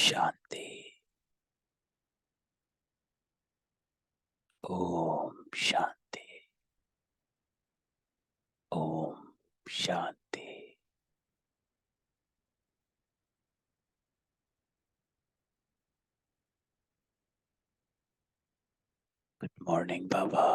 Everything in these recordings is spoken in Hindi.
शांति। ओम शांति। ओम शांति। गुड मॉर्निंग बाबा।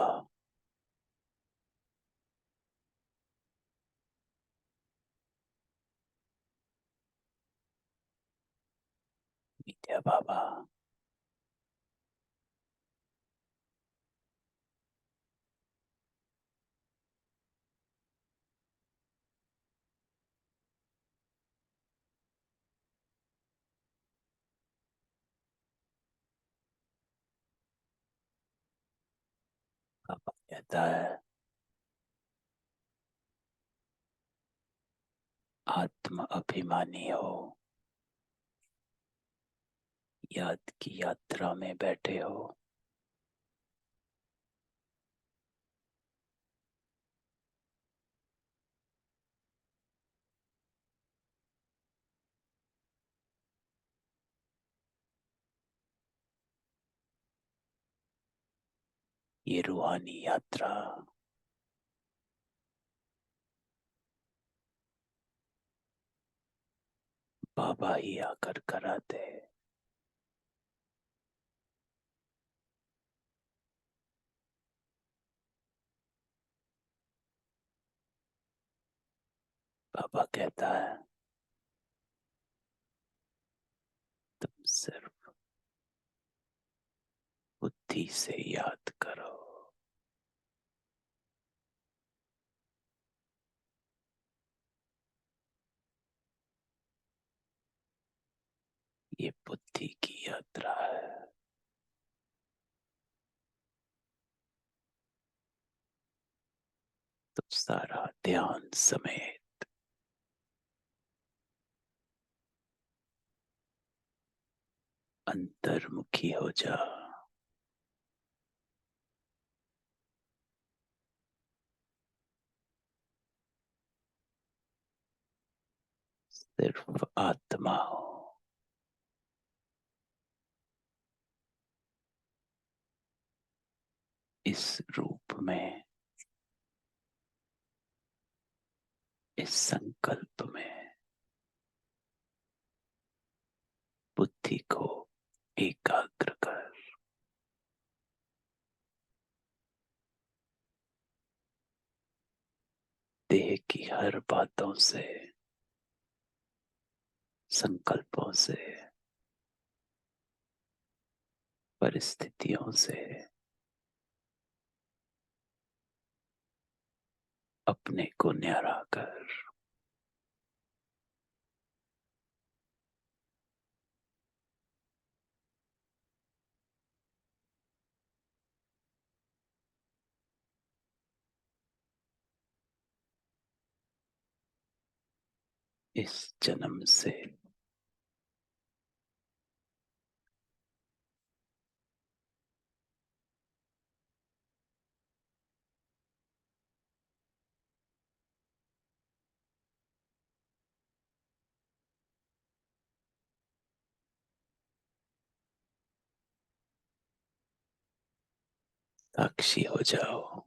विद्या बाबा। बाबा कहता है आत्म अभिमानी हो, याद की यात्रा में बैठे हो। ये रूहानी यात्रा बाबा ही आकर कराते हैं। बाबा कहता है तुम सिर्फ बुद्धि से याद करो। ये बुद्धि की यात्रा है। तो सारा ध्यान समेत अंतर्मुखी हो जा। सिर्फ आत्मा हो। इस रूप में, इस संकल्प में बुद्धि को एकाग्र कर। देह की हर बातों से, संकल्पों से, परिस्थितियों से अपने को न्यारा कर। इस जन्म से साक्षी हो जाओ।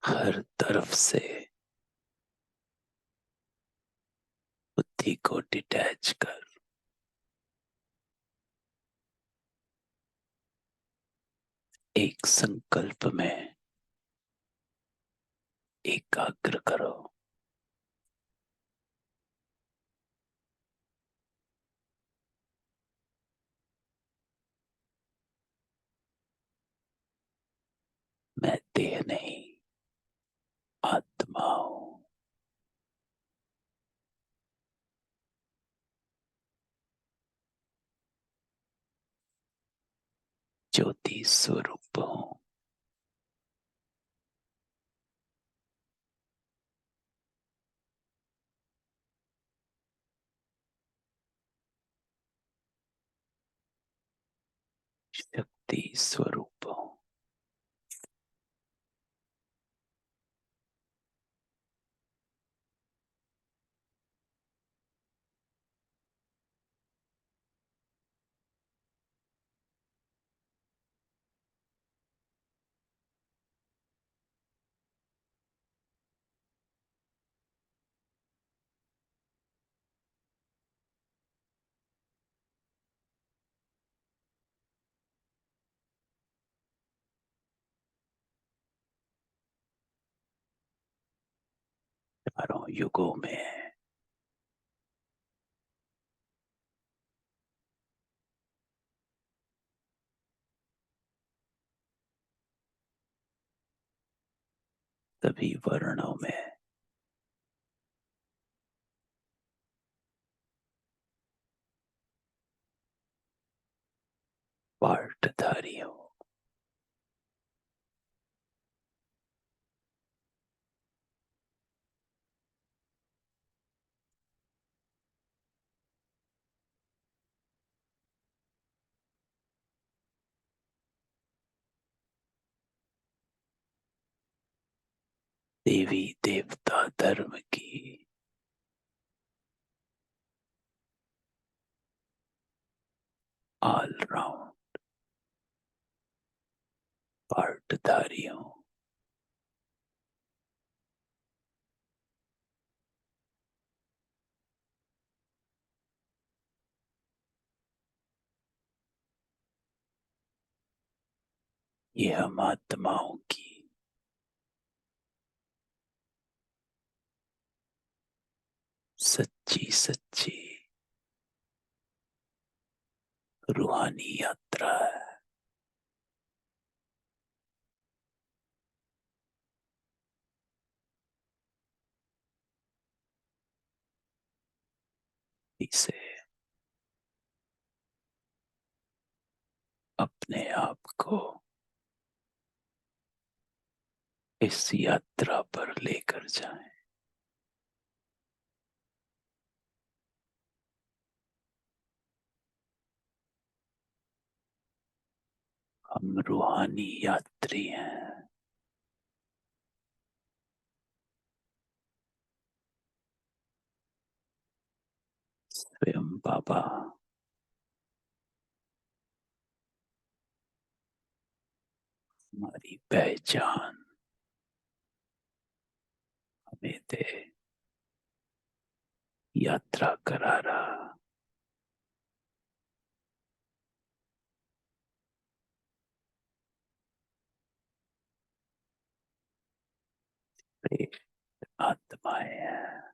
हर तरफ से बुद्धि को डिटैच कर। एक संकल्प में एकाग्र करो। मैं देह नहीं, आत्मा हूं। ज्योति स्वरूप हूं। शक्ति स्वरूप हूं। चारों युगों में सभी वर्णों में पाठधारी हूँ। देवी देवता धर्म की ऑलराउंड पाठधारी हूँ। ये हम आत्माओं की सच्ची सच्ची रूहानी यात्रा है। इसे अपने आप को इस यात्रा पर लेकर जाएं। हम रूहानी यात्री हैं। स्वयं बाबा हमारी पहचान हमें दे, यात्रा करा रहा। श्रेष्ठ आत्माएं हैं।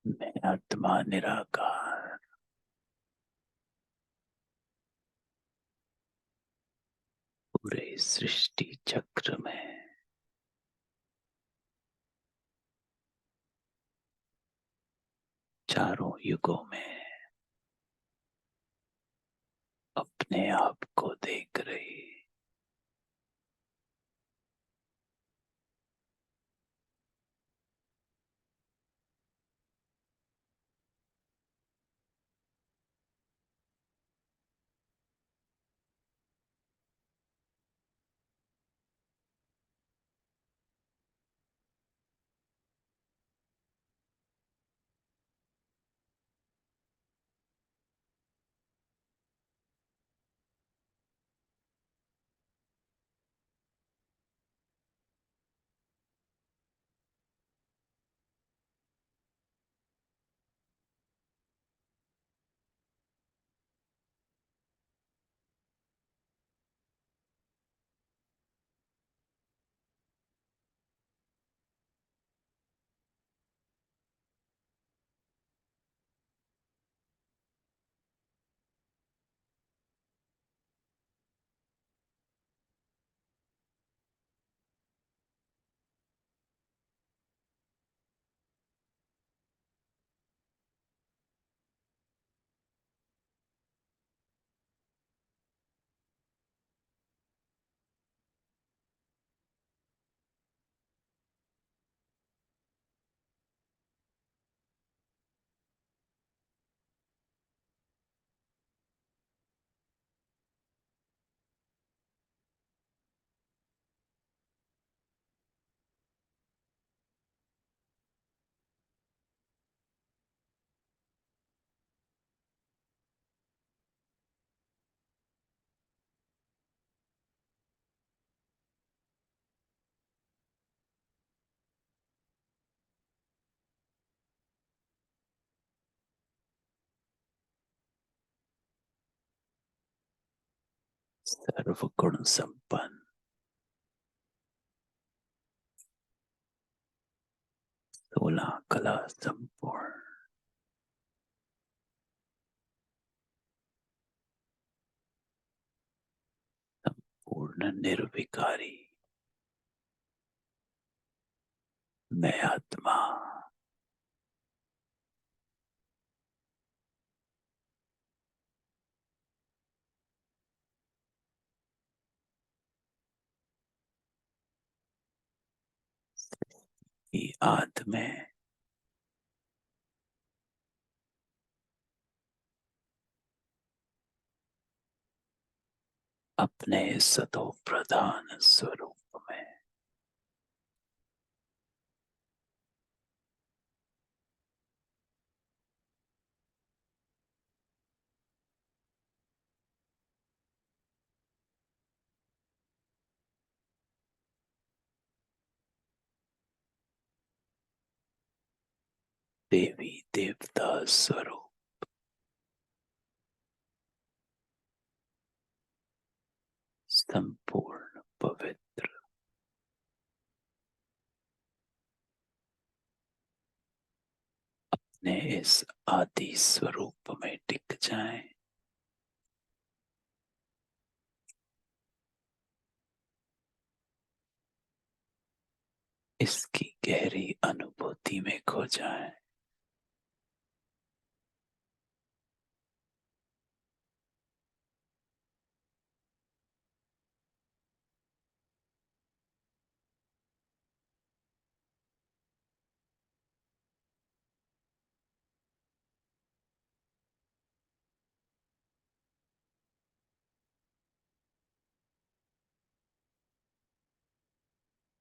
मैं आत्मा निराकार पूरे सृष्टि चक्र में चारों युगों में अपने आप को देख रही। सर्वगुण संपन्न, सोलह कला संपूर्ण, पूर्ण निर्विकारी, मैं आत्मा, की आद में अपने सतो प्रधान स्वरूप में देवी देवता स्वरूप संपूर्ण पवित्र ने इस आदि स्वरूप में टिक जाएं। इसकी गहरी अनुभूति में खो जाएं।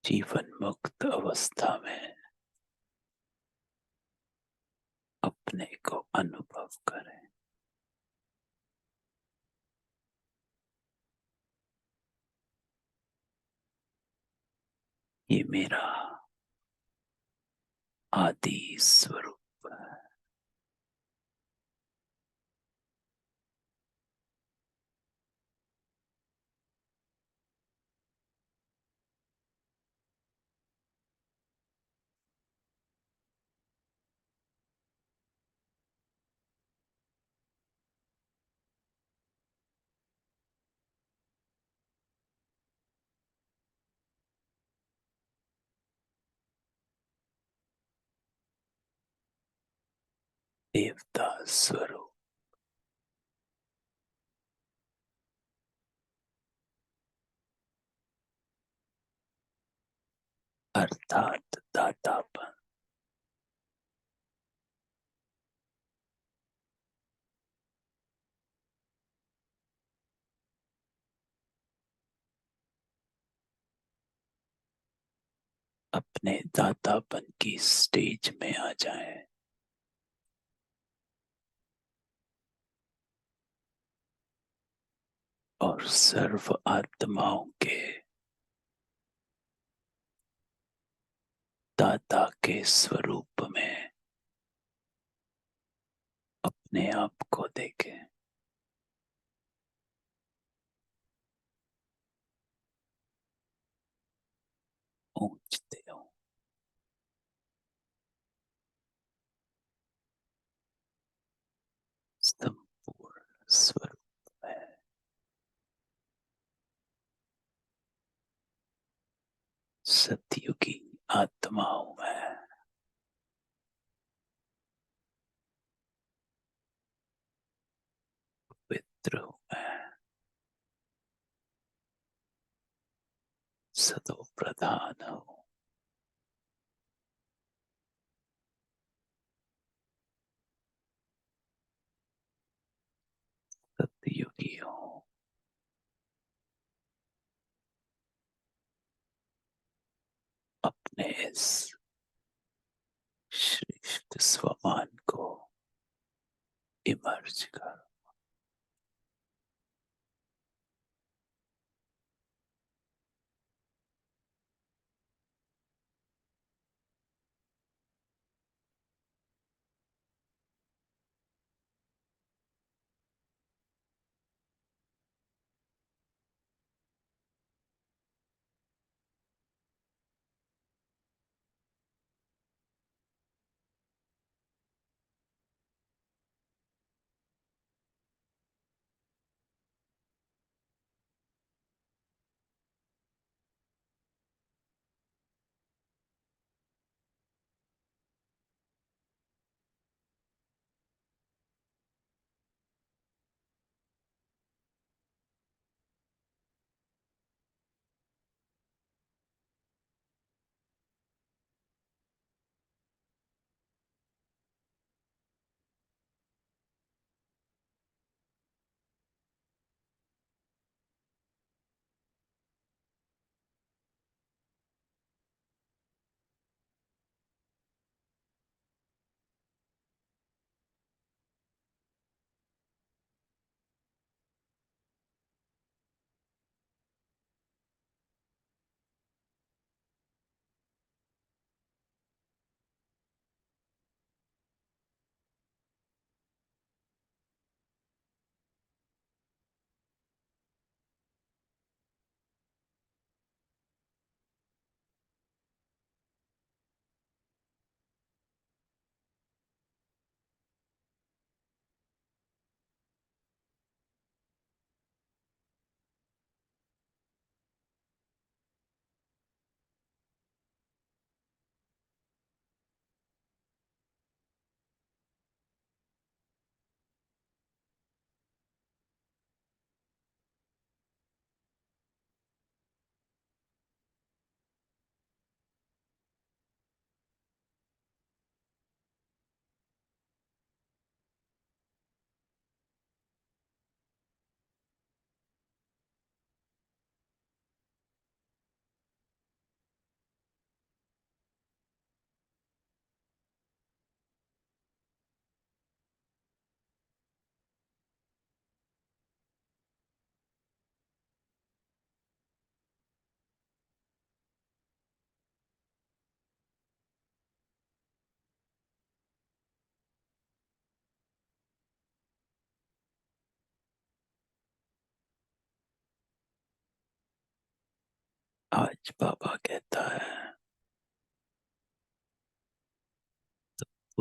जीवन मुक्त अवस्था में अपने को अनुभव करें। ये मेरा आदि स्वरूप है। देवता स्वरूप अर्थात दातापन, अपने दातापन की स्टेज में आ जाएं। और सर्व आत्माओं के दाता के स्वरूप में अपने आप को देखें। ऊंचते हो संपूर्ण स्वरूप में सतयुगी आत्माओं में पवित्र हूं मैं, सतो प्रधान हूं, सतयुगी हूं। अपने इस श्रेष्ठ स्वमान को इमर्ज कर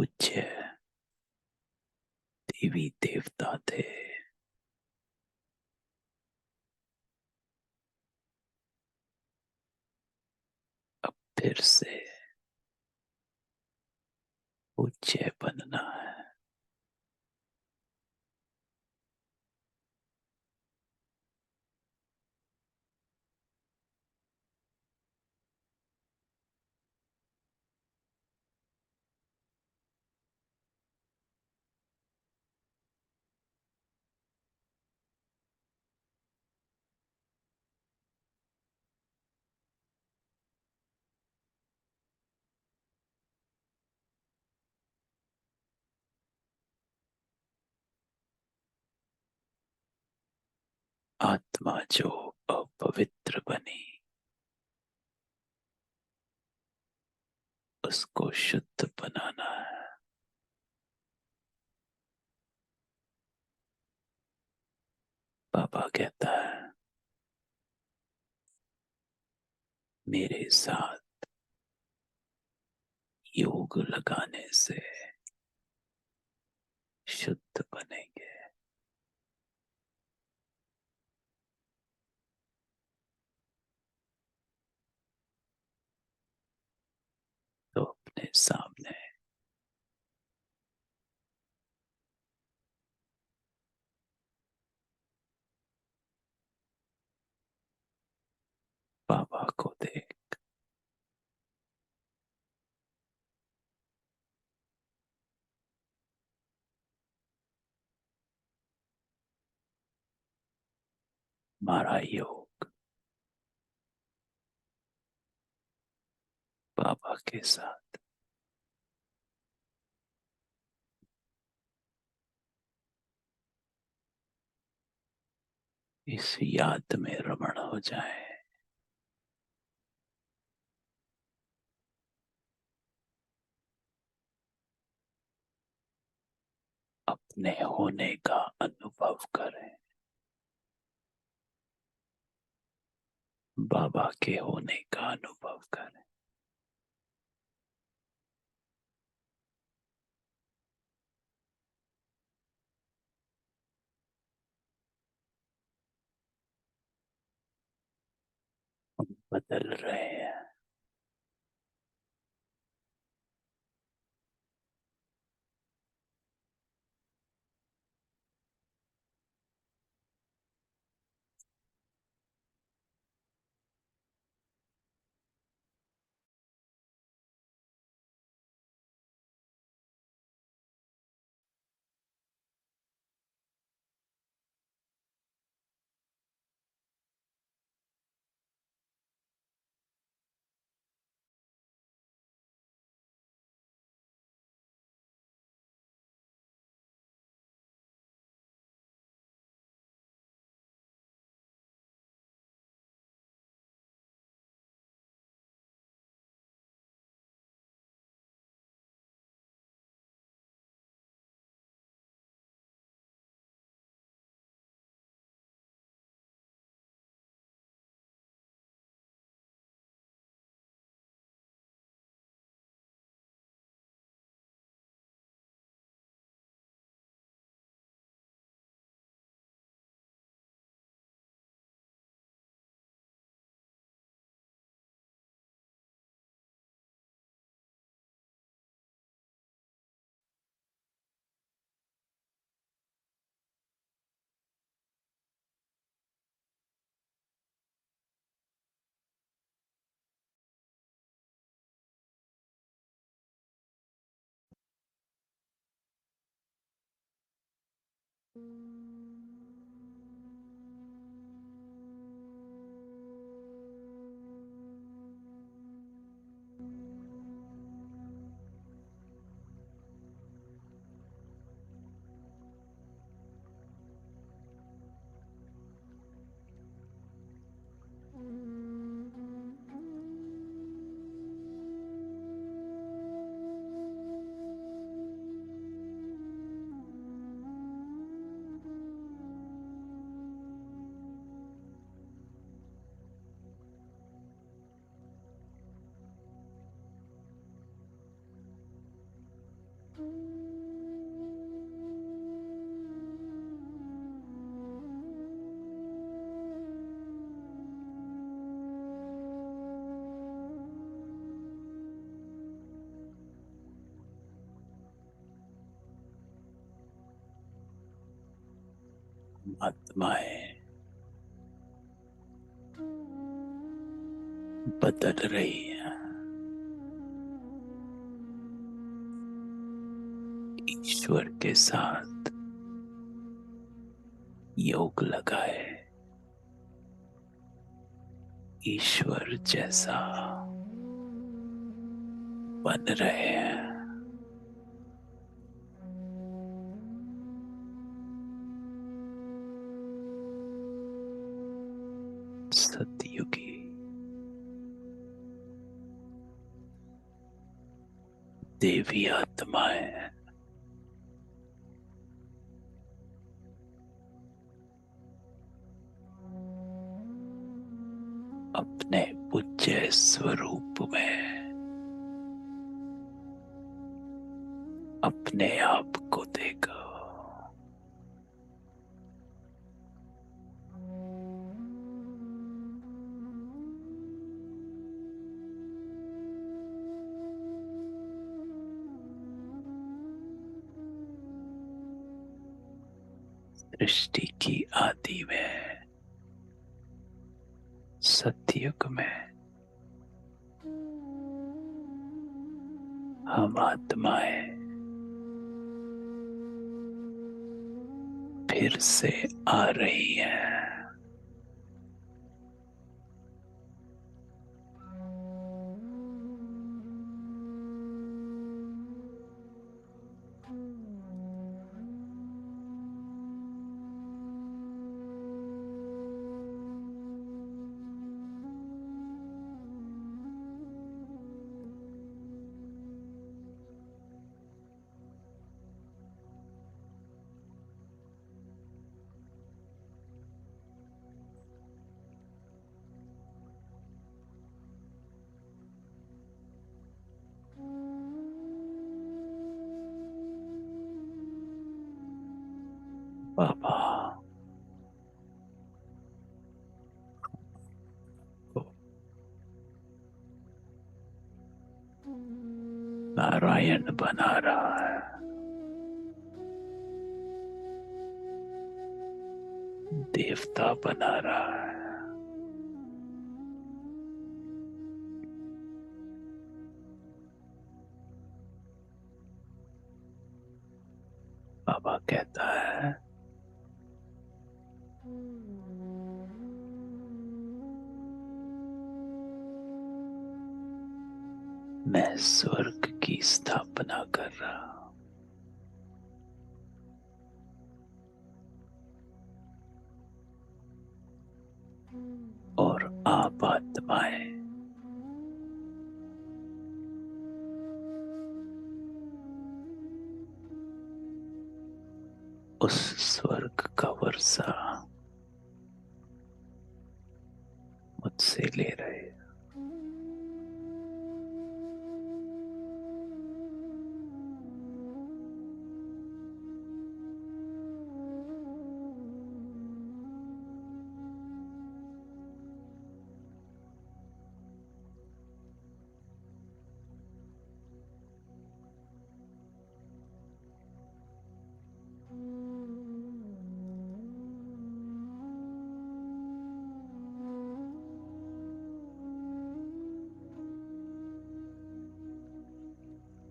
पूज्य देवी देवता थे। अब फिर से पूज्य बनना है। आत्मा जो अपवित्र बनी, उसको शुद्ध बनाना है। बाबा कहता है, मेरे साथ योग लगाने से शुद्ध बनेंगे। तो अपने सामने बाबा को देख। हमारा योग बाबा के साथ इस याद में रमण हो जाए। अपने होने का अनुभव करें, बाबा के होने का अनुभव करें। हम बदल रहे हैं। आत्माएं बदल रही हैं। ईश्वर के साथ योग लगाए, ईश्वर जैसा बन रहे हैं। सतयुगी देवी आत्माएं अपने पूज्य स्वरूप में अपने आप को देखो। सृष्टि की आदि में, सतयुग में हम आत्माएं फिर से आ रही हैं। बाबा को नारायण बना रहा है, देवता बना रहा है। बाबा कहता है, मैं स्वर्ग की स्थापना कर रहा हूं और आप आत्माएं उस स्वर्ग का वर्षा मुझसे ले रहे हैं।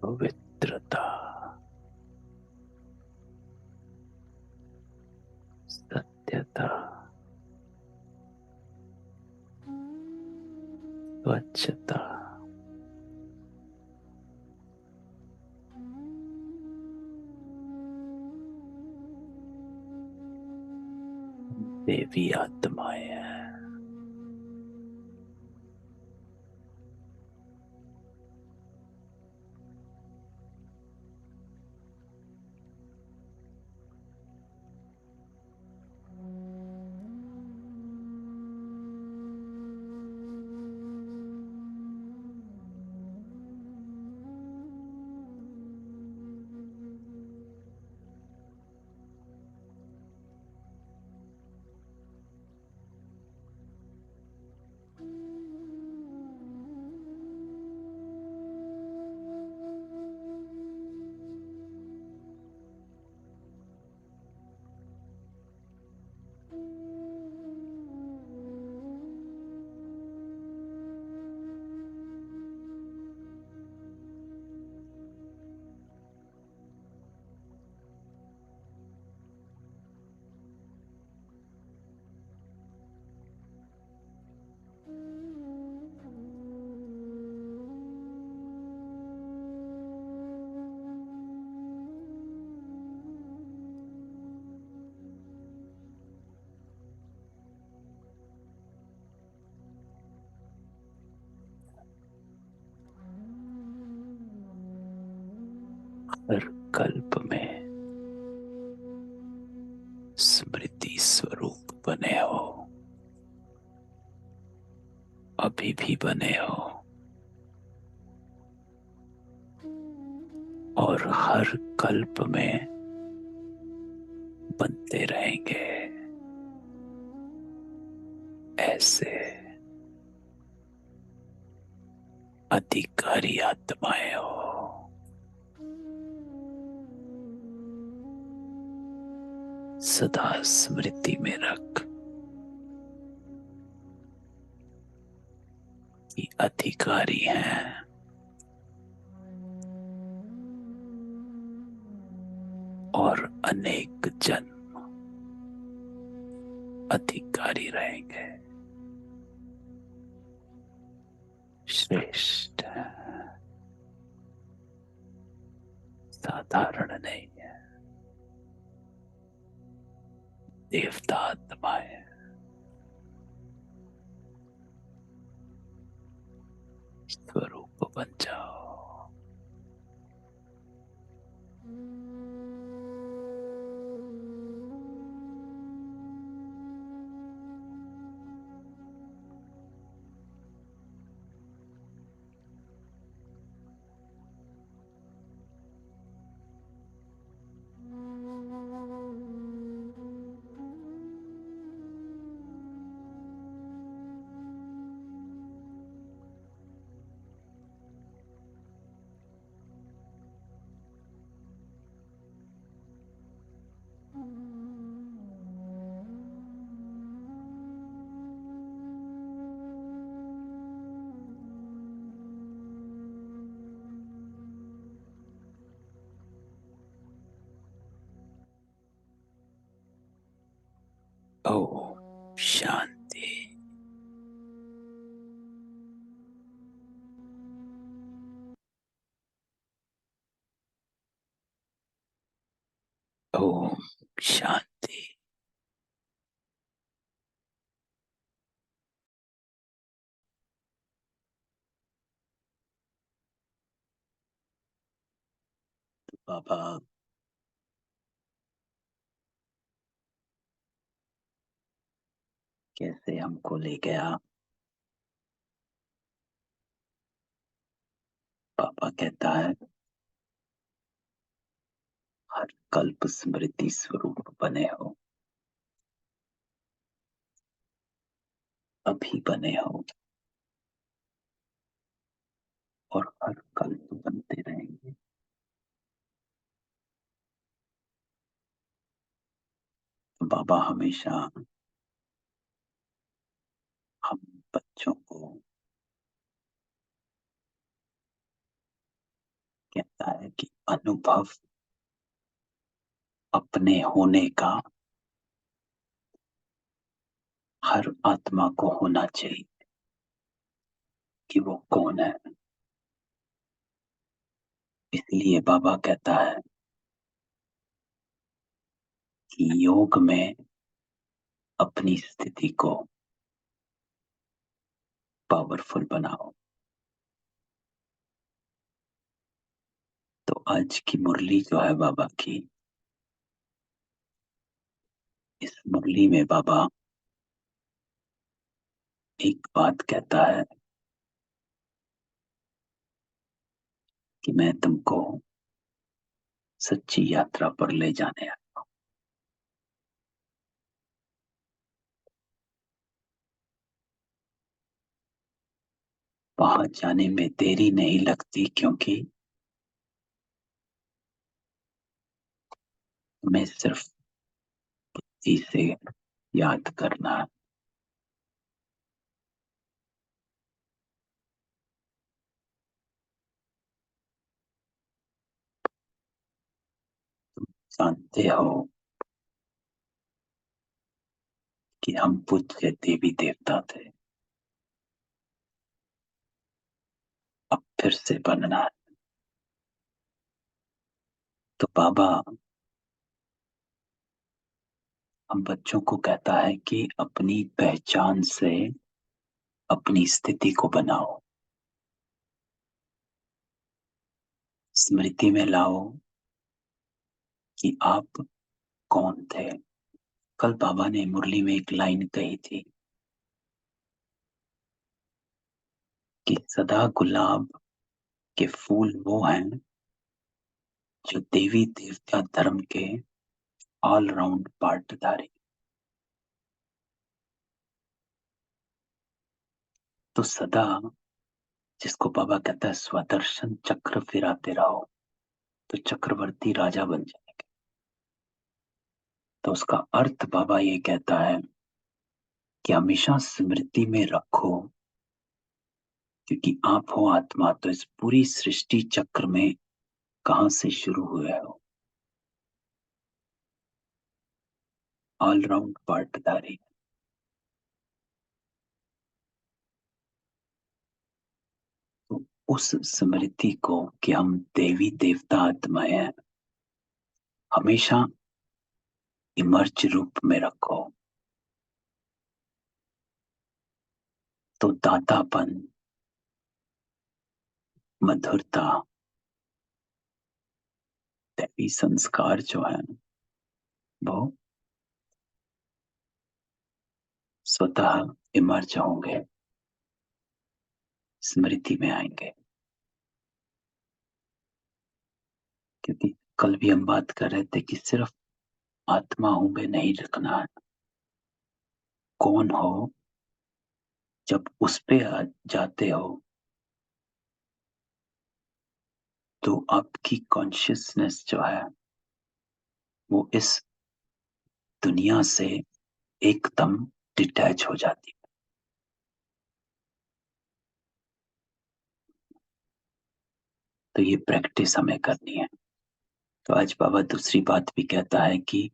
पवित्रता, सत्यता, स्वच्छता, देवी आत्माएं हैं। हर कल्प में स्मृति स्वरूप बने हो, अभी भी बने हो और हर कल्प में बनते रहेंगे। ऐसे अधिकारी आत्माएं हो। सदा स्मृति में रख कि अधिकारी हैं और अनेक जन्म अधिकारी रहेंगे। श्रेष्ठ है, साधारण नहीं है। देवता आत्माएं स्वरूप बन जाओ। ओम शांति। ओम शांति। बाबा कैसे हमको ले गया। पापा कहता है हर कल्प स्मृति स्वरूप बने हो, अभी बने हो और हर कल्प बनते रहेंगे। तो बाबा हमेशा हम बच्चों को कहता है कि अनुभव अपने होने का हर आत्मा को होना चाहिए कि वो कौन है। इसलिए बाबा कहता है कि योग में अपनी स्थिति को पावरफुल बनाओ। तो आज की मुरली जो है बाबा की, इस मुरली में बाबा एक बात कहता है कि मैं तुमको सच्ची यात्रा पर ले जाने आया। वहां जाने में देरी नहीं लगती क्योंकि तुम्हें सिर्फ इसे याद करना है। जानते हो कि हम पूज्य देवी देवता थे, अब फिर से बनना है। तो बाबा हम बच्चों को कहता है कि अपनी पहचान से अपनी स्थिति को बनाओ, स्मृति में लाओ कि आप कौन थे। कल बाबा ने मुरली में एक लाइन कही थी कि सदा गुलाब के फूल वो हैं जो देवी देवता धर्म के ऑलराउंड पार्टधारी। तो सदा, जिसको बाबा कहता है स्वदर्शन चक्र फिराते रहो तो चक्रवर्ती राजा बन जाएंगे। तो उसका अर्थ बाबा ये कहता है कि हमेशा स्मृति में रखो, क्योंकि आप हो आत्मा, तो इस पूरी सृष्टि चक्र में कहां से शुरू हुए हो, ऑलराउंड पार्टधारी। तो उस स्मृति को कि हम देवी देवता आत्माएं हैं, हमेशा इमर्ज रूप में रखो। तो दातापन, मधुरता, दैवी संस्कार जो है वो स्वतः इमर्ज होंगे, स्मृति में आएंगे। क्योंकि कल भी हम बात कर रहे थे कि सिर्फ आत्मा हूं में नहीं रखना है। कौन हो, जब उस पे आ जाते हो तो आपकी कॉन्शियसनेस जो है वो इस दुनिया से एकदम डिटैच हो जाती है। तो ये प्रैक्टिस हमें करनी है। तो आज बाबा दूसरी बात भी कहता है कि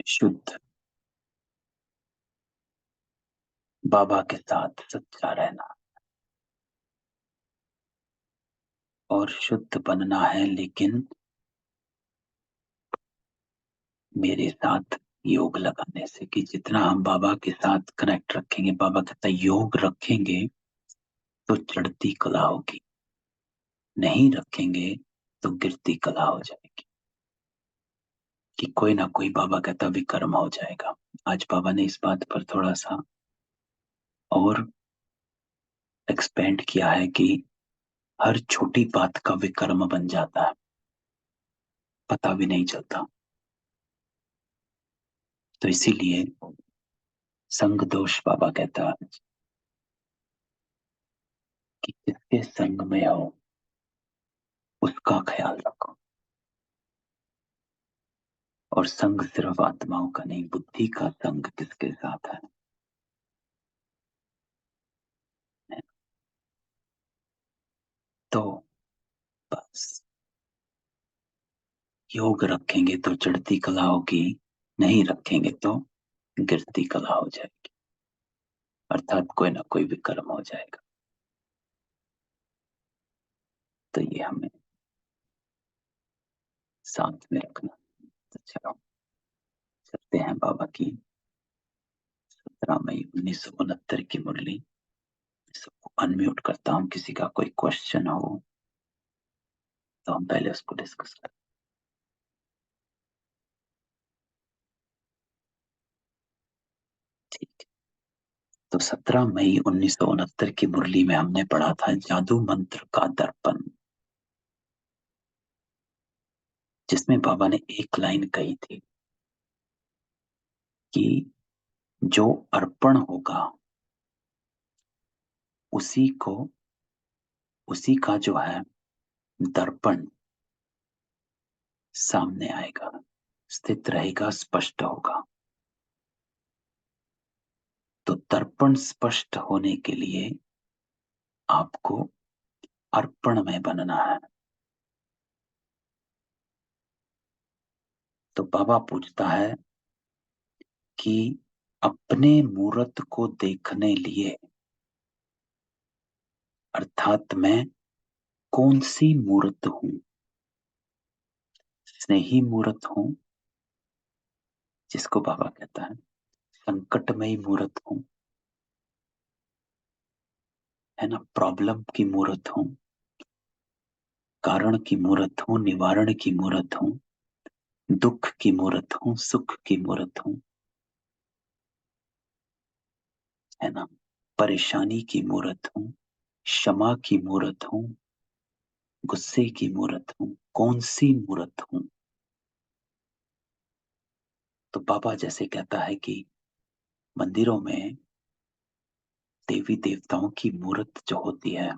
शुद्ध बाबा के साथ सच्चा रहना और शुद्ध बनना है, लेकिन मेरे साथ योग लगाने से। कि जितना हम बाबा के साथ कनेक्ट रखेंगे, बाबा कहता है योग रखेंगे तो चढ़ती कला होगी, नहीं रखेंगे तो गिरती कला हो जाएगी। कि कोई ना कोई, बाबा कहता विकर्म हो जाएगा। आज बाबा ने इस बात पर थोड़ा सा और एक्सपेंड किया है कि हर छोटी बात का विकर्म बन जाता है, पता भी नहीं चलता। तो इसीलिए संग दोष बाबा कहता है कि किसके संग में हो उसका ख्याल रखो। और संग सिर्फ आत्माओं का नहीं, बुद्धि का संग किसके साथ है। तो बस योग रखेंगे तो चढ़ती कला होगी, नहीं रखेंगे तो गिरती कला हो जाएगी, अर्थात कोई ना कोई विकर्म हो जाएगा। तो ये हमें साथ में रखना। तो चलो चलते हैं बाबा की 17 मई 1969 की मुरली। सबको अनम्यूट करता हूँ, किसी का कोई क्वेश्चन हो तो हम पहले उसको डिस्कस करें। ठीक। तो 17 मई 1969 की मुरली में हमने पढ़ा था जादू मंत्र का दर्पण, जिसमें बाबा ने एक लाइन कही थी कि जो अर्पण होगा उसी को, उसी का जो है दर्पण सामने आएगा, स्थित रहेगा, स्पष्ट होगा। तो दर्पण स्पष्ट होने के लिए आपको अर्पण में बनना है। तो बाबा पूछता है कि अपने मूर्त को देखने लिए, अर्थात मैं कौन सी मूर्त हूं, स्नेही मूर्त हूं, जिसको बाबा कहता है संकटमयी मूर्त हूं, है ना, प्रॉब्लम की मूर्त हूं, कारण की मूर्त हूं, निवारण की मूर्त हूं, दुख की मूर्त हूं, सुख की मूर्त हूं, है ना। परेशानी की मूर्त हूं, क्षमा की मूर्त हूं, गुस्से की मूर्त हूं, कौन सी मूर्त हूं। तो बाबा जैसे कहता है कि मंदिरों में देवी देवताओं की मूर्त जो होती है,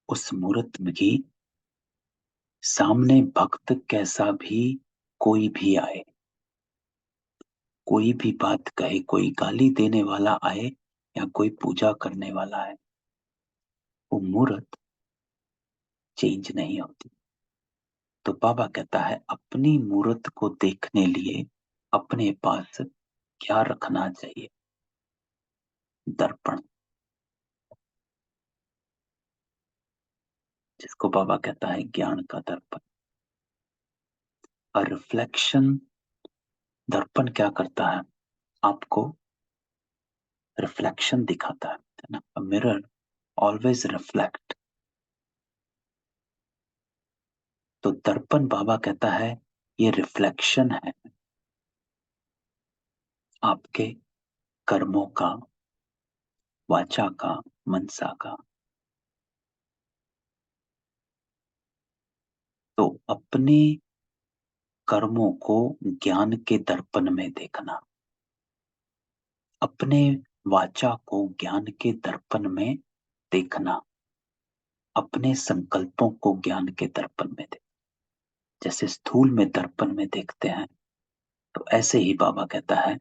उस मूर्त में की सामने भक्त कैसा भी कोई भी आए, कोई भी बात कहे, कोई गाली देने वाला आए या कोई पूजा करने वाला आए, वो मूर्त चेंज नहीं होती। तो बाबा कहता है अपनी मूर्त को देखने लिए अपने पास क्या रखना चाहिए? दर्पण, जिसको बाबा कहता है ज्ञान का दर्पण। और रिफ्लेक्शन, दर्पण क्या करता है? आपको रिफ्लेक्शन दिखाता है ना। A mirror always reflect. तो दर्पण बाबा कहता है ये रिफ्लेक्शन है आपके कर्मों का, वाचा का, मनसा का। तो अपने कर्मों को ज्ञान के दर्पण में देखना, अपने वाचा को ज्ञान के दर्पण में देखना, अपने संकल्पों को ज्ञान के दर्पण में देखना। जैसे स्थूल में दर्पण में देखते हैं, तो ऐसे ही बाबा कहता है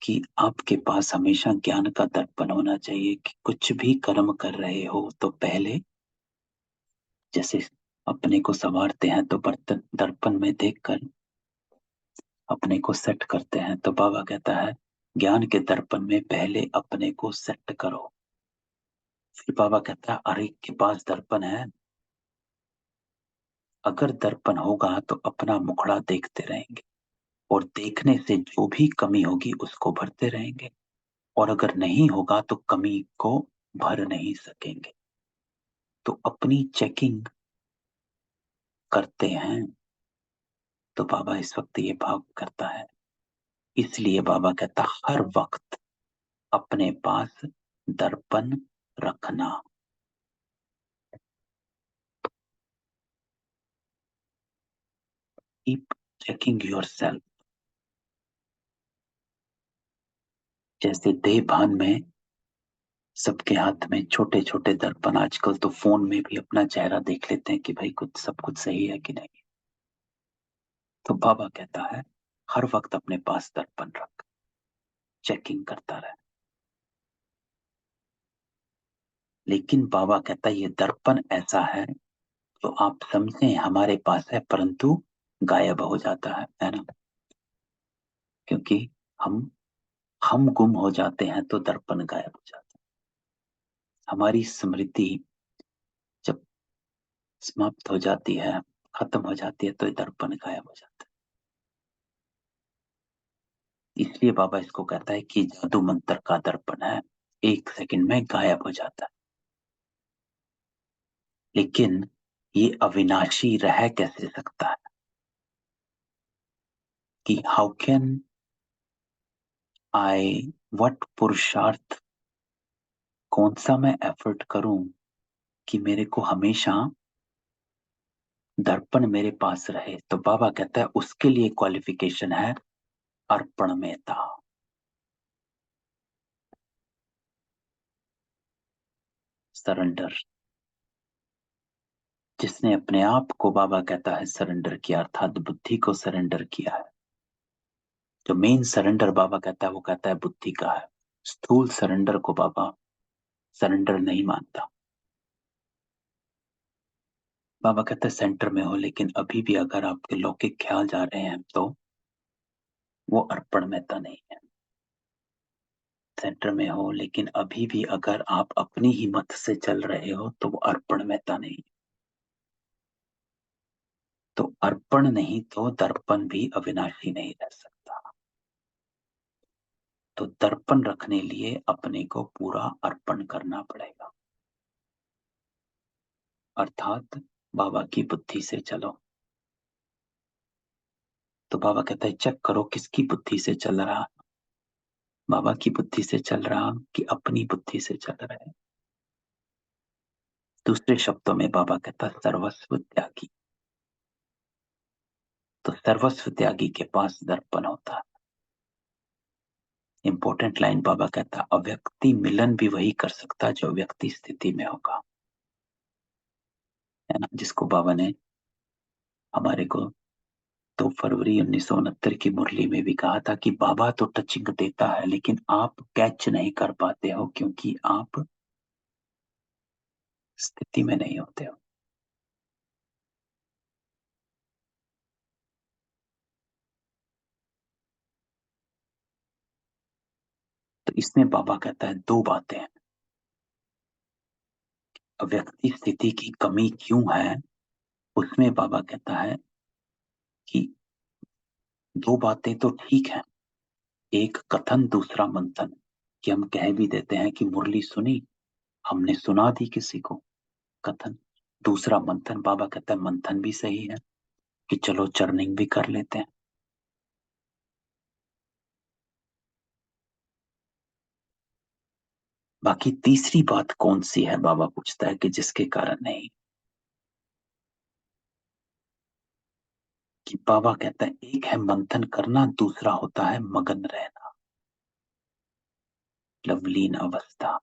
कि आपके पास हमेशा ज्ञान का दर्पण होना चाहिए कि कुछ भी कर्म कर रहे हो तो पहले, जैसे अपने को संवारते हैं तो बर्तन दर्पण में देखकर अपने को सेट करते हैं, तो बाबा कहता है ज्ञान के दर्पण में पहले अपने को सेट करो। फिर बाबा कहता है अरे के पास दर्पण है, अगर दर्पण होगा तो अपना मुखड़ा देखते रहेंगे और देखने से जो भी कमी होगी उसको भरते रहेंगे, और अगर नहीं होगा तो कमी को भर नहीं सकेंगे। तो अपनी चेकिंग करते हैं। तो बाबा इस वक्त ये भाव करता है, इसलिए बाबा कहता हर वक्त अपने पास दर्पण रखना। Keep checking your self. जैसे देह भान में सबके हाथ में छोटे छोटे दर्पण, आजकल तो फोन में भी अपना चेहरा देख लेते हैं कि भाई कुछ सब कुछ सही है कि नहीं। तो बाबा कहता है हर वक्त अपने पास दर्पण रख, चेकिंग करता रहे। लेकिन बाबा कहता है ये दर्पण ऐसा है जो आप समझें हमारे पास है परंतु गायब हो जाता है ना। क्योंकि हम हम गुम हो जाते हैं तो दर्पण गायब हो जाता है। हमारी स्मृति जब समाप्त हो जाती है, खत्म हो जाती है, तो ये दर्पण गायब हो जाता है। इसलिए बाबा इसको कहता है कि जादू मंत्र का दर्पण है, एक सेकंड में गायब हो जाता है। लेकिन ये अविनाशी रह कैसे सकता है? कि हाउ कैन आई, व्हाट पुरुषार्थ, कौन सा मैं एफर्ट करूं कि मेरे को हमेशा दर्पण मेरे पास रहे। तो बाबा कहता है उसके लिए क्वालिफिकेशन है अर्पणमेता, सरेंडर। जिसने अपने आप को बाबा कहता है सरेंडर किया, अर्थात बुद्धि को सरेंडर किया है। जो मेन सरेंडर बाबा कहता है वो कहता है बुद्धि का है। स्थूल सरेंडर को बाबा सरेंडर नहीं मानता। बाबा कहता है सेंटर में हो, लेकिन अभी भी अगर आपके लौकिक ख्याल जा रहे हैं तो वो अर्पणमेता नहीं है। सेंटर में हो लेकिन अभी भी अगर आप अपनी ही मत से चल रहे हो तो वो अर्पणमेता नहीं। तो अर्पण नहीं तो दर्पण भी अविनाशी नहीं रह सकता। तो दर्पण रखने लिए अपने को पूरा अर्पण करना पड़ेगा। अर्थात बाबा की बुद्धि से चलो। तो बाबा कहता है चेक करो किसकी बुद्धि से चल रहा, बाबा की बुद्धि से चल रहा कि अपनी बुद्धि से चल रहा है। दूसरे शब्दों में बाबा कहता है सर्वस्व त्यागी। तो सर्वस्व त्यागी के पास दर्पण होता है। इंपॉर्टेंट लाइन बाबा कहता है अव्यक्ति मिलन भी वही कर सकता है जो व्यक्ति स्थिति में होगा, है ना, जिसको बाबा ने हमारे को 2 फरवरी 1969 की मुरली में भी कहा था कि बाबा तो टचिंग देता है लेकिन आप कैच नहीं कर पाते हो क्योंकि आप स्थिति में नहीं होते हो। तो इसमें बाबा कहता है दो बातें हैं। व्यक्ति स्थिति की कमी क्यों है, उसमें बाबा कहता है कि दो बातें तो ठीक है, एक कथन दूसरा मंथन। कि हम कह भी देते हैं कि मुरली सुनी, हमने सुना दी किसी को, कथन। दूसरा मंथन, बाबा कहता है मंथन भी सही है कि चलो चर्निंग भी कर लेते हैं। बाकी तीसरी बात कौन सी है, बाबा पूछता है कि जिसके कारण नहीं। कि बाबा कहता है एक है मंथन करना, दूसरा होता है मगन रहना, लवलीन अवस्था।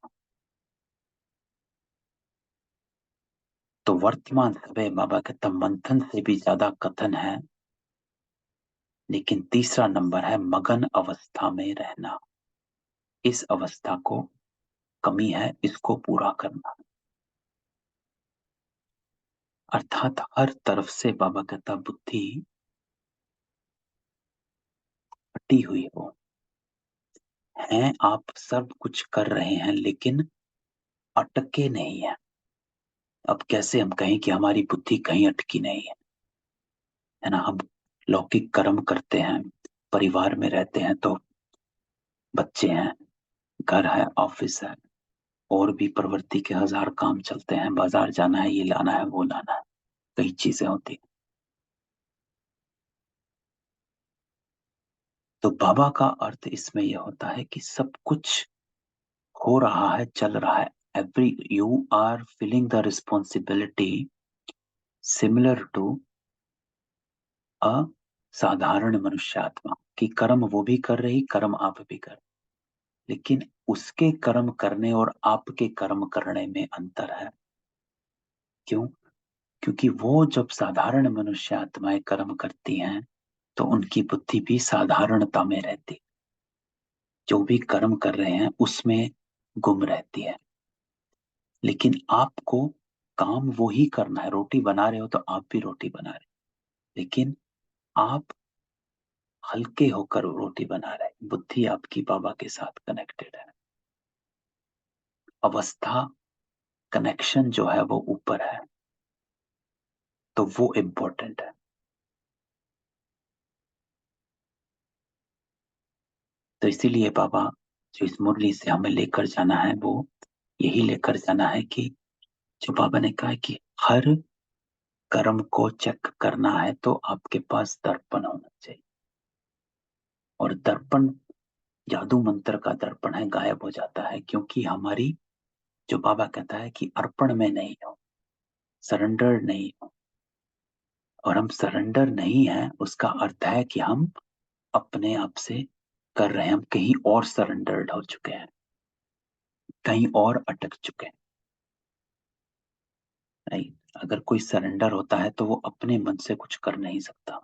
तो वर्तमान समय बाबा कहता मंथन से भी ज्यादा कथन है, लेकिन तीसरा नंबर है मगन अवस्था में रहना। इस अवस्था को कमी है, इसको पूरा करना। अर्थात हर तरफ से बाबा कहता बुद्धि फटी हुई हो, हैं आप सब कुछ कर रहे हैं लेकिन अटके नहीं है। अब कैसे हम कहें कि हमारी बुद्धि कहीं अटकी नहीं है ना। हम लौकिक कर्म करते हैं, परिवार में रहते हैं तो बच्चे हैं, घर है, ऑफिस है, और भी प्रवृत्ति के हजार काम चलते हैं, बाजार जाना है, ये लाना है, वो लाना है, कई चीजें होती हैं। तो बाबा का अर्थ इसमें यह होता है कि सब कुछ हो रहा है, चल रहा है। Every you are feeling the responsibility similar to a साधारण मनुष्यात्मा। की कर्म वो भी कर रही, कर्म आप भी कर, लेकिन उसके कर्म करने और आपके कर्म करने में अंतर है। क्यों? क्योंकि वो जब साधारण मनुष्य आत्माएं कर्म करती हैं तो उनकी बुद्धि भी साधारणता में रहती, जो भी कर्म कर रहे हैं उसमें गुम रहती है। लेकिन आपको काम वो ही करना है, रोटी बना रहे हो तो आप भी रोटी बना रहे हो, लेकिन आप हल्के होकर रोटी बना रहे हैं, बुद्धि आपकी बाबा के साथ कनेक्टेड है। अवस्था, कनेक्शन जो है वो ऊपर है, तो वो इम्पोर्टेंट है। तो इसीलिए बाबा जो इस मुरली से हमें लेकर जाना है वो यही लेकर जाना है कि जो बाबा ने कहा है कि हर कर्म को चेक करना है तो आपके पास दर्पण होना चाहिए। और दर्पण जादू मंत्र का दर्पण है, गायब हो जाता है क्योंकि हमारी, जो बाबा कहता है कि अर्पण में नहीं हो, सरेंडर नहीं हो। और हम सरेंडर नहीं है उसका अर्थ है कि हम अपने आप से कर रहे हैं, हम कहीं और सरेंडर्ड हो चुके हैं, कहीं और अटक चुके हैं। नहीं, अगर कोई सरेंडर होता है तो वो अपने मन से कुछ कर नहीं सकता।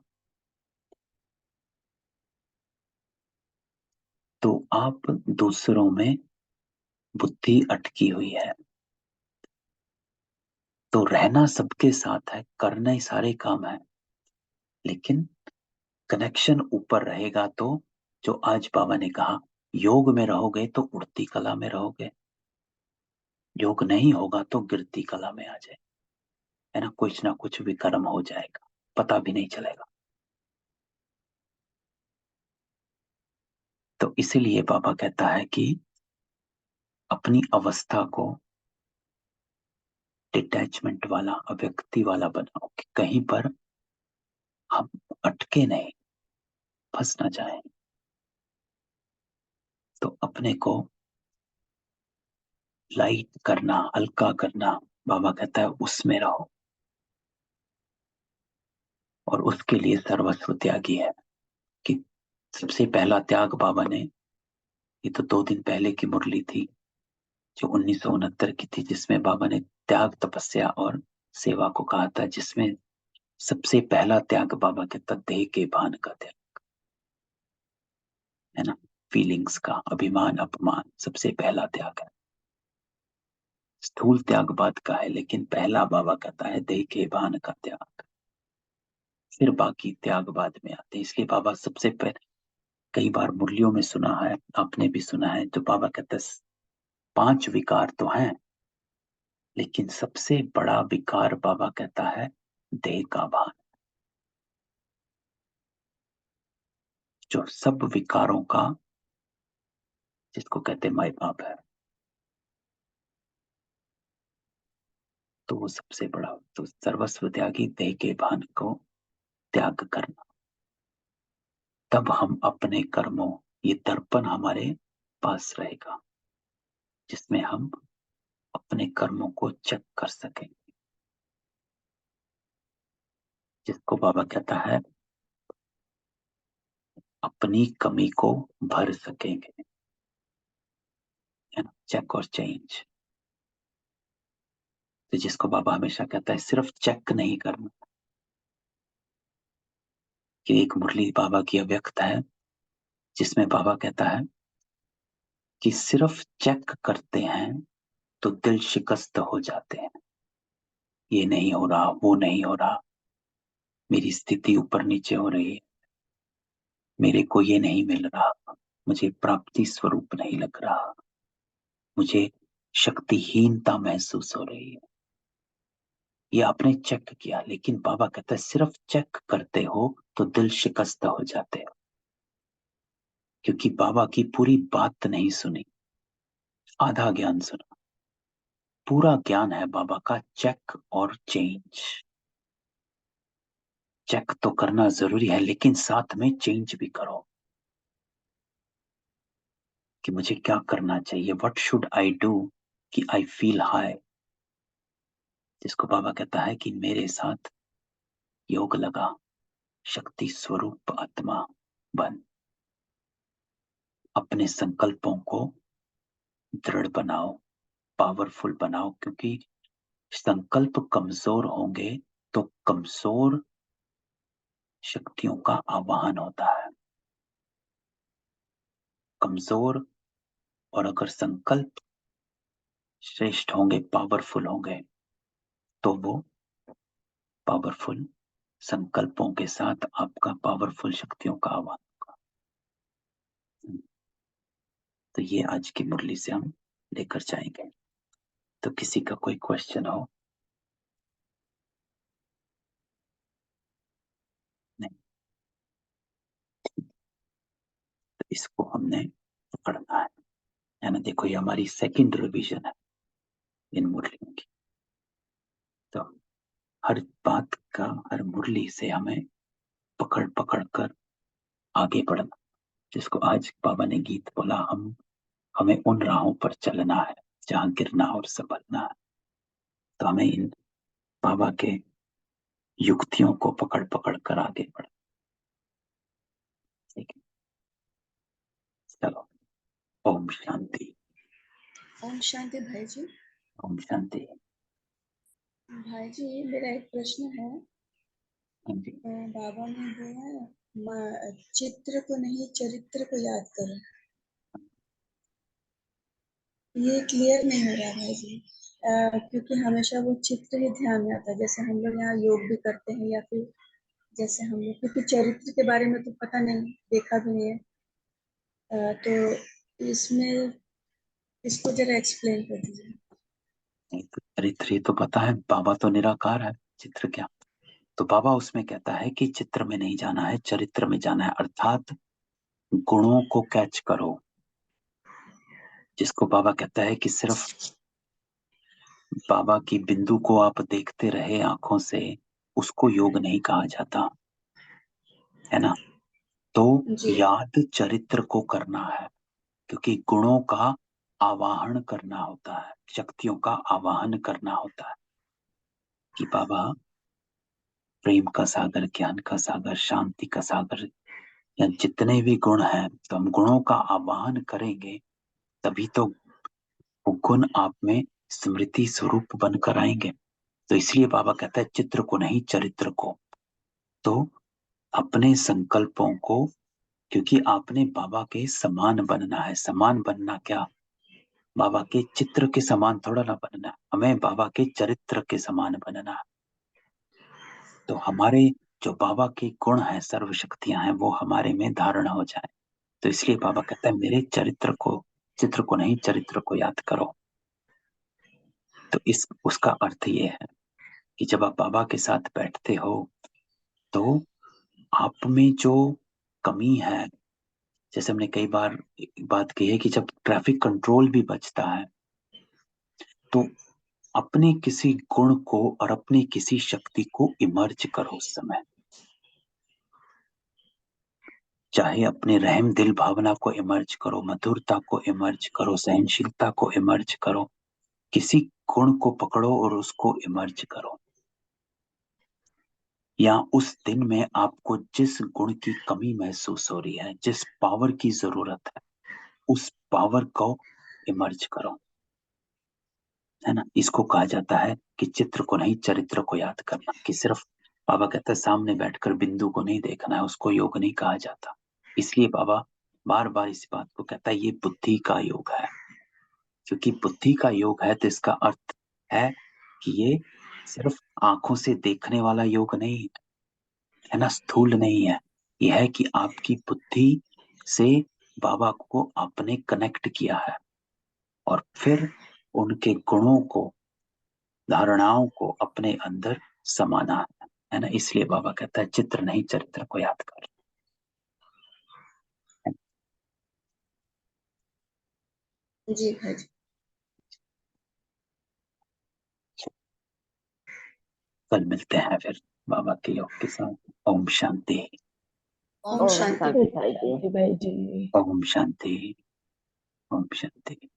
तो आप दूसरों में बुद्धि अटकी हुई है, तो रहना सबके साथ है, करना ही सारे काम है, लेकिन कनेक्शन ऊपर रहेगा तो, जो आज बाबा ने कहा, योग में रहोगे तो उड़ती कला में रहोगे, योग नहीं होगा तो गिरती कला में आ जाए, है ना, कुछ ना कुछ विकर्म हो जाएगा, पता भी नहीं चलेगा। तो इसीलिए बाबा कहता है कि अपनी अवस्था को डिटैचमेंट वाला, अव्यक्ति वाला बनाओ कि कहीं पर हम अटके नहीं, फंस ना जाए। तो अपने को लाइट करना, हल्का करना, बाबा कहता है उसमें रहो। और उसके लिए सर्वस्व त्यागी है कि सबसे पहला त्याग बाबा ने, ये तो 2 दिन पहले की मुरली थी जो 1969 की थी, जिसमें बाबा ने त्याग, तपस्या और सेवा को कहा था, जिसमें सबसे पहला त्याग बाबा कहता देह के भान का त्याग है ना, फीलिंग्स का, अभिमान अपमान सबसे पहला त्याग है। स्थूल त्याग बाद का है, लेकिन पहला बाबा कहता है देह के भान का त्याग, फिर बाकी त्याग बाद में आते हैं। इसलिए बाबा सबसे पहले, कई बार मुरलियों में सुना है, आपने भी सुना है, जो बाबा कहते हैं 5 विकार तो हैं, लेकिन सबसे बड़ा विकार बाबा कहता है देह का भान। जो सब विकारों का, जिसको कहते माई बाप है, तो वो सबसे बड़ा। तो सर्वस्व त्यागी देह के भान को त्याग करना, तब हम अपने कर्मों, ये दर्पण हमारे पास रहेगा जिसमें हम अपने कर्मों को चेक कर सकें, जिसको बाबा कहता है अपनी कमी को भर सकेंगे, है ना, चेक और चेंज। तो जिसको बाबा हमेशा कहता है सिर्फ चेक नहीं करना, कि एक मुरली बाबा की अव्यक्त है जिसमें बाबा कहता है कि सिर्फ चेक करते हैं तो दिल शिकस्त हो जाते हैं, ये नहीं हो रहा, वो नहीं हो रहा, मेरी स्थिति ऊपर नीचे हो रही है, मेरे को ये नहीं मिल रहा, मुझे प्राप्ति स्वरूप नहीं लग रहा, मुझे शक्तिहीनता महसूस हो रही है। ये आपने चेक किया, लेकिन बाबा कहता है सिर्फ चेक करते हो तो दिल शिकस्त हो जाते हो, क्योंकि बाबा की पूरी बात नहीं सुनी, आधा ज्ञान सुना। पूरा ज्ञान है बाबा का चेक और चेंज। चेक तो करना जरूरी है, लेकिन साथ में चेंज भी करो कि मुझे क्या करना चाहिए, व्हाट शुड आई डू कि आई फील हाई। जिसको बाबा कहता है कि मेरे साथ योग लगा, शक्ति स्वरूप आत्मा बन, अपने संकल्पों को दृढ़ बनाओ, पावरफुल बनाओ, क्योंकि संकल्प कमजोर होंगे तो कमजोर शक्तियों का आवाहन होता है। कमजोर, और अगर संकल्प श्रेष्ठ होंगे, पावरफुल होंगे, तो वो पावरफुल संकल्पों के साथ आपका पावरफुल शक्तियों का आवाहन होगा। तो ये आज की मुरली से हम लेकर जाएंगे। तो किसी का कोई क्वेश्चन हो? नहीं, तो इसको हमने पकड़ना है ना। देखो ये हमारी सेकंड रिवीजन है इन मुरलियों की। तो हर बात का, हर मुरली से हमें पकड़ पकड़ कर आगे बढ़ना। जिसको आज बाबा ने गीत बोला, हमें उन राहों पर चलना है जहां गिरना और संभलना है। तो हमें इन बाबा के युक्तियों को पकड़ पकड़ कर आगे बढ़ना। ठीक है, चलो। ओम शांति। ओम शांति भाई जी। ओम शांति। भाई जी मेरा एक प्रश्न है। हाँ जी। बाबा ने बोला चित्र को नहीं चरित्र को याद करो, ये क्लियर नहीं हो रहा भाई जी। क्योंकि हमेशा वो चित्र ही ध्यान में आता है, जैसे हम लोग यहाँ योग भी करते हैं या फिर जैसे हम लोग, क्योंकि चरित्र के बारे में तो पता नहीं, देखा भी नहीं है। तो इसमें इसको जरा एक्सप्लेन कर दीजिए। नहीं तो चरित्र ही तो पता है, बाबा तो निराकार है, चित्र क्या। तो बाबा उसमें कहता है कि चित्र में नहीं जाना है, चरित्र में जाना है, अर्थात गुणों को कैच करो। जिसको बाबा कहता है कि सिर्फ बाबा की बिंदु को आप देखते रहे आंखों से, उसको योग नहीं कहा जाता, है ना। तो जी याद चरित्र को करना है, क्योंकि गुणों का आवाहन करना होता है, शक्तियों का आवाहन करना होता है कि बाबा प्रेम का सागर, ज्ञान का सागर, शांति का सागर, या जितने भी गुण हैं, तो हम गुणों का आवाहन करेंगे, तभी तो वो गुण आप में स्मृति स्वरूप बनकर आएंगे। तो इसलिए बाबा कहता है चित्र को नहीं, चरित्र को। तो अपने संकल्पों को, क्योंकि आपने बाबा के समान बनना है। समान बनना क्या, बाबा के चित्र के समान थोड़ा ना बनना, हमें बाबा के चरित्र के समान बनना है। तो हमारे जो बाबा के गुण हैं, सर्व शक्तियां हैं, वो हमारे में धारण हो जाए। तो इसलिए बाबा कहता है मेरे चरित्र को, चित्र को नहीं, चरित्र को याद करो। तो इस उसका अर्थ ये है कि जब आप बाबा के साथ बैठते हो, तो आप में जो कमी है, जैसे हमने कई बार एक बात कही है कि जब ट्रैफिक कंट्रोल भी बचता है, तो अपने किसी गुण को और अपनी किसी शक्ति को इमर्ज करो उस समय। चाहे अपने रहम दिल भावना को इमर्ज करो, मधुरता को इमर्ज करो, सहनशीलता को इमर्ज करो, किसी गुण को पकड़ो और उसको इमर्ज करो। या उस दिन में आपको जिस गुण की कमी महसूस हो रही है, जिस पावर की जरूरत है, उस पावर को इमर्ज करो, है ना। इसको कहा जाता है कि चित्र को नहीं, चरित्र को याद करना। कि सिर्फ बाबा कहता है सामने बैठकर बिंदु को नहीं देखना है, उसको योग नहीं कहा जाता। इसलिए बाबा बार बार इस बात को कहता है ये बुद्धि का योग है। क्योंकि बुद्धि का योग है तो इसका अर्थ है कि ये सिर्फ आंखों से देखने वाला योग नहीं है, है ना, स्थूल नहीं है। यह है कि आपकी बुद्धि से बाबा को आपने कनेक्ट किया है, और फिर उनके गुणों को, धारणाओं को अपने अंदर समाना है ना। इसलिए बाबा कहता है चित्र नहीं, चरित्र को याद कर। जी भाई। कल मिलते हैं फिर बाबा के योग के साथ। ओम शांति। ओम ओम शांति। शांति भाई जी। शांति भाई जी। ओम शांति। ओम शांति।